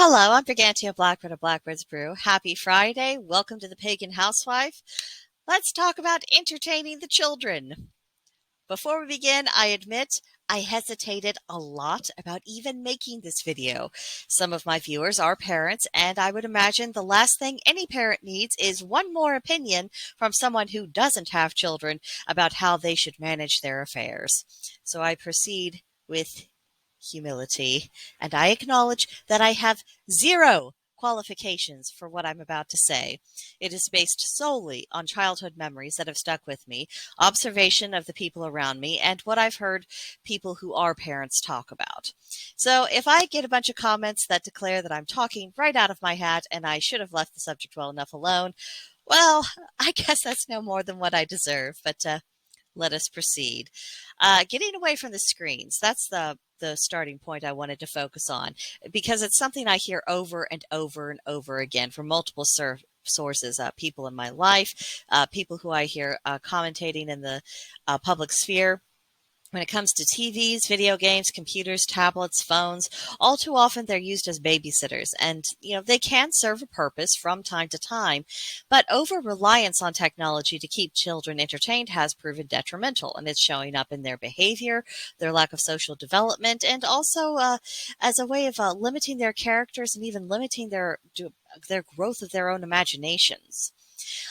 Hello, I'm BrigantiaBlackbird of BlackbirdsBrew. Happy Friday. Welcome to the Pagan Housewife. Let's talk about entertaining the children. Before we begin, I admit I hesitated a lot about even making this video. Some of my viewers are parents, and I would imagine the last thing any parent needs is one more opinion from someone who doesn't have children about how they should manage their affairs. So I proceed with humility, and I acknowledge that I have zero qualifications for what I'm about to say. It is based solely on childhood memories that have stuck with me, observation of the people around me, and what I've heard people who are parents talk about. So if I get a bunch of comments that declare that I'm talking right out of my hat and I should have left the subject well enough alone, well, I guess that's no more than what I deserve, but let us proceed. Getting away from the screens, that's the starting point I wanted to focus on, because it's something I hear over and over and over again from multiple sources, people in my life, people who I hear commentating in the public sphere. When it comes to TVs, video games, computers, tablets, phones, all too often they're used as babysitters. And, they can serve a purpose from time to time, but over-reliance on technology to keep children entertained has proven detrimental, and it's showing up in their behavior, their lack of social development, and also as a way of limiting their characters and even limiting their growth of their own imaginations.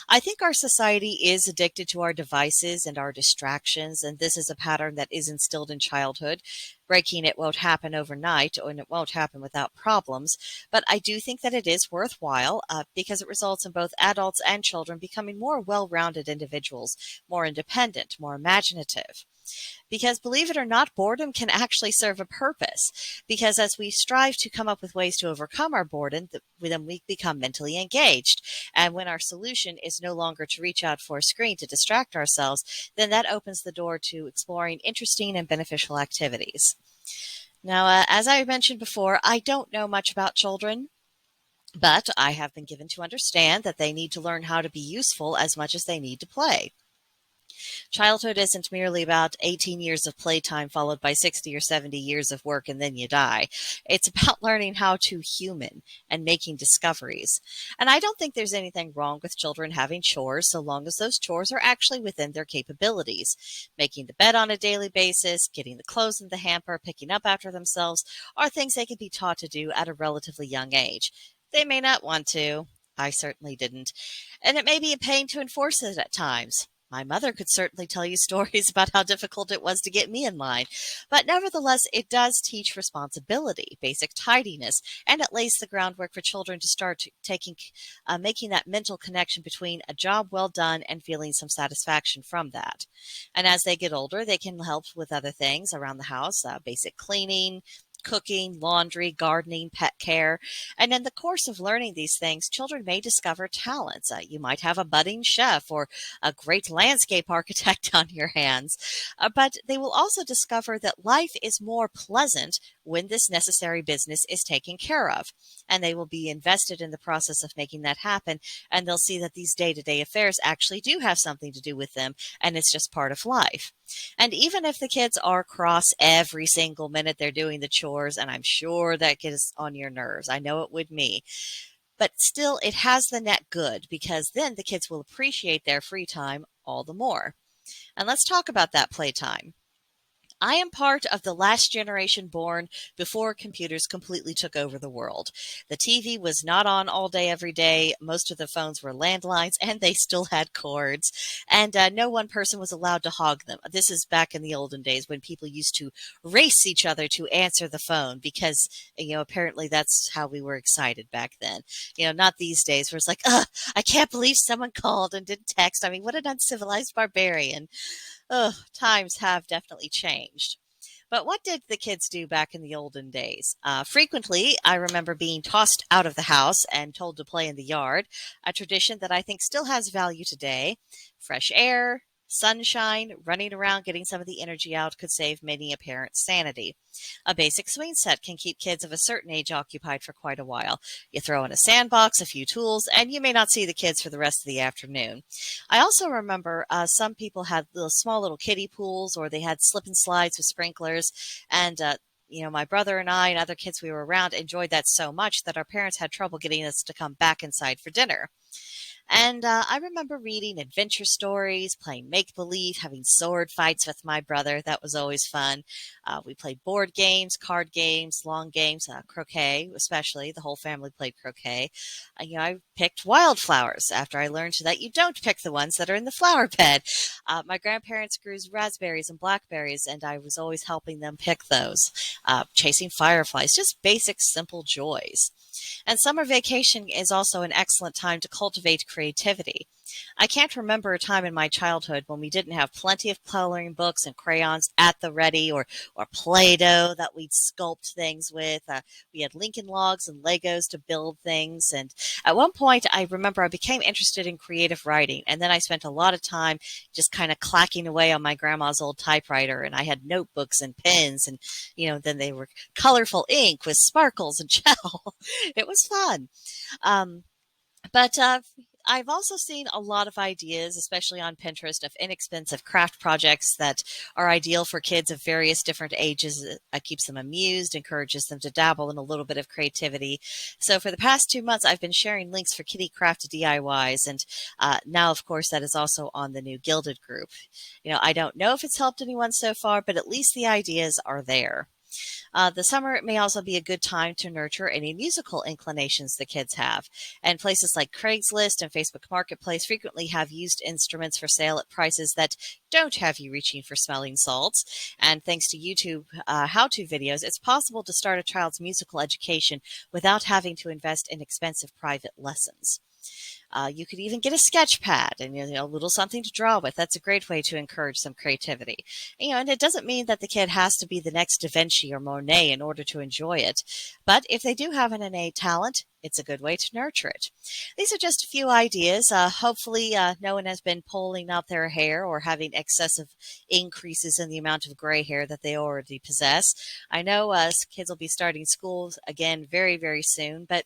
I think our society is addicted to our devices and our distractions, and this is a pattern that is instilled in childhood. Breaking it won't happen overnight, and it won't happen without problems, but I do think that it is worthwhile because it results in both adults and children becoming more well-rounded individuals, more independent, more imaginative. Because believe it or not, boredom can actually serve a purpose. Because as we strive to come up with ways to overcome our boredom, then we become mentally engaged. And when our solution is no longer to reach out for a screen to distract ourselves, then that opens the door to exploring interesting and beneficial activities. Now, as I mentioned before, I don't know much about children, but I have been given to understand that they need to learn how to be useful as much as they need to play. Childhood isn't merely about 18 years of playtime followed by 60 or 70 years of work and then you die. It's about learning how to human and making discoveries. And I don't think there's anything wrong with children having chores so long as those chores are actually within their capabilities. Making the bed on a daily basis, getting the clothes in the hamper, picking up after themselves are things they can be taught to do at a relatively young age. They may not want to. I certainly didn't. And it may be a pain to enforce it at times. My mother could certainly tell you stories about how difficult it was to get me in line, but nevertheless, it does teach responsibility, basic tidiness, and it lays the groundwork for children to start making that mental connection between a job well done and feeling some satisfaction from that. And as they get older, they can help with other things around the house, basic cleaning, cooking, laundry, gardening, pet care. And in the course of learning these things, children may discover talents. You might have a budding chef or a great landscape architect on your hands. But they will also discover that life is more pleasant when this necessary business is taken care of. And they will be invested in the process of making that happen. And they'll see that these day-to-day affairs actually do have something to do with them. And it's just part of life. And even if the kids are cross every single minute they're doing the chores, and I'm sure that gets on your nerves, I know it would me, but still it has the net good because then the kids will appreciate their free time all the more. And let's talk about that playtime. I am part of the last generation born before computers completely took over the world. The TV was not on all day, every day. Most of the phones were landlines, and they still had cords. And no one person was allowed to hog them. This is back in the olden days when people used to race each other to answer the phone because, apparently that's how we were excited back then. Not these days where it's like, I can't believe someone called and didn't text. I mean, what an uncivilized barbarian. Times have definitely changed. But what did the kids do back in the olden days? Frequently, I remember being tossed out of the house and told to play in the yard, a tradition that I think still has value today. Fresh air, sunshine, running around, getting some of the energy out could save many a parent's sanity. A basic swing set can keep kids of a certain age occupied for quite a while. You throw in a sandbox, a few tools, and you may not see the kids for the rest of the afternoon. I also remember some people had little small little kiddie pools, or they had slip and slides with sprinklers. And my brother and I and other kids we were around enjoyed that so much that our parents had trouble getting us to come back inside for dinner. And I remember reading adventure stories, playing make believe, having sword fights with my brother. That was always fun. We played board games, card games, long games, croquet, especially. The whole family played croquet. I picked wildflowers after I learned that you don't pick the ones that are in the flower bed. My grandparents grew raspberries and blackberries, and I was always helping them pick those. Chasing fireflies, just basic, simple joys. And summer vacation is also an excellent time to cultivate creativity. I can't remember a time in my childhood when we didn't have plenty of coloring books and crayons at the ready, or Play-Doh that we'd sculpt things with. We had Lincoln Logs and Legos to build things. And at one point, I remember I became interested in creative writing. And then I spent a lot of time just kind of clacking away on my grandma's old typewriter. And I had notebooks and pens. And, then they were colorful ink with sparkles and gel. It was fun. But I've also seen a lot of ideas, especially on Pinterest, of inexpensive craft projects that are ideal for kids of various different ages. It keeps them amused, encourages them to dabble in a little bit of creativity. So for the past 2 months, I've been sharing links for kitty craft DIYs. And now, of course, that is also on the new Gilded group. I don't know if it's helped anyone so far, but at least the ideas are there. The summer may also be a good time to nurture any musical inclinations the kids have. And places like Craigslist and Facebook Marketplace frequently have used instruments for sale at prices that don't have you reaching for smelling salts. And thanks to YouTube how-to videos, it's possible to start a child's musical education without having to invest in expensive private lessons. You could even get a sketch pad and a little something to draw with. That's a great way to encourage some creativity. And it doesn't mean that the kid has to be the next Da Vinci or Monet in order to enjoy it. But if they do have an innate talent, it's a good way to nurture it. These are just a few ideas. Hopefully, no one has been pulling out their hair or having increases in the amount of gray hair that they already possess. I know kids will be starting school again very, very soon, but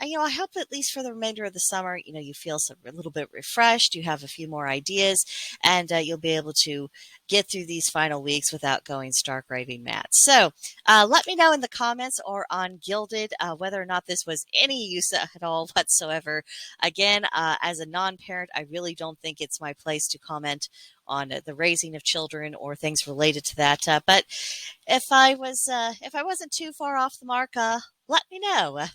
I hope at least for the remainder of the summer, you feel a little bit refreshed, you have a few more ideas, and you'll be able to get through these final weeks without going stark raving mad. So let me know in the comments or on Gilded whether or not this was any use at all whatsoever. Again, as a non-parent, I really don't think it's my place to comment on the raising of children or things related to that. But if I wasn't too far off the mark, let me know.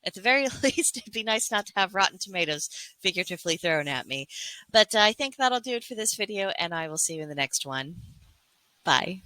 At the very least, it'd be nice not to have rotten tomatoes figuratively thrown at me. But I think that'll do it for this video, and I will see you in the next one. Bye.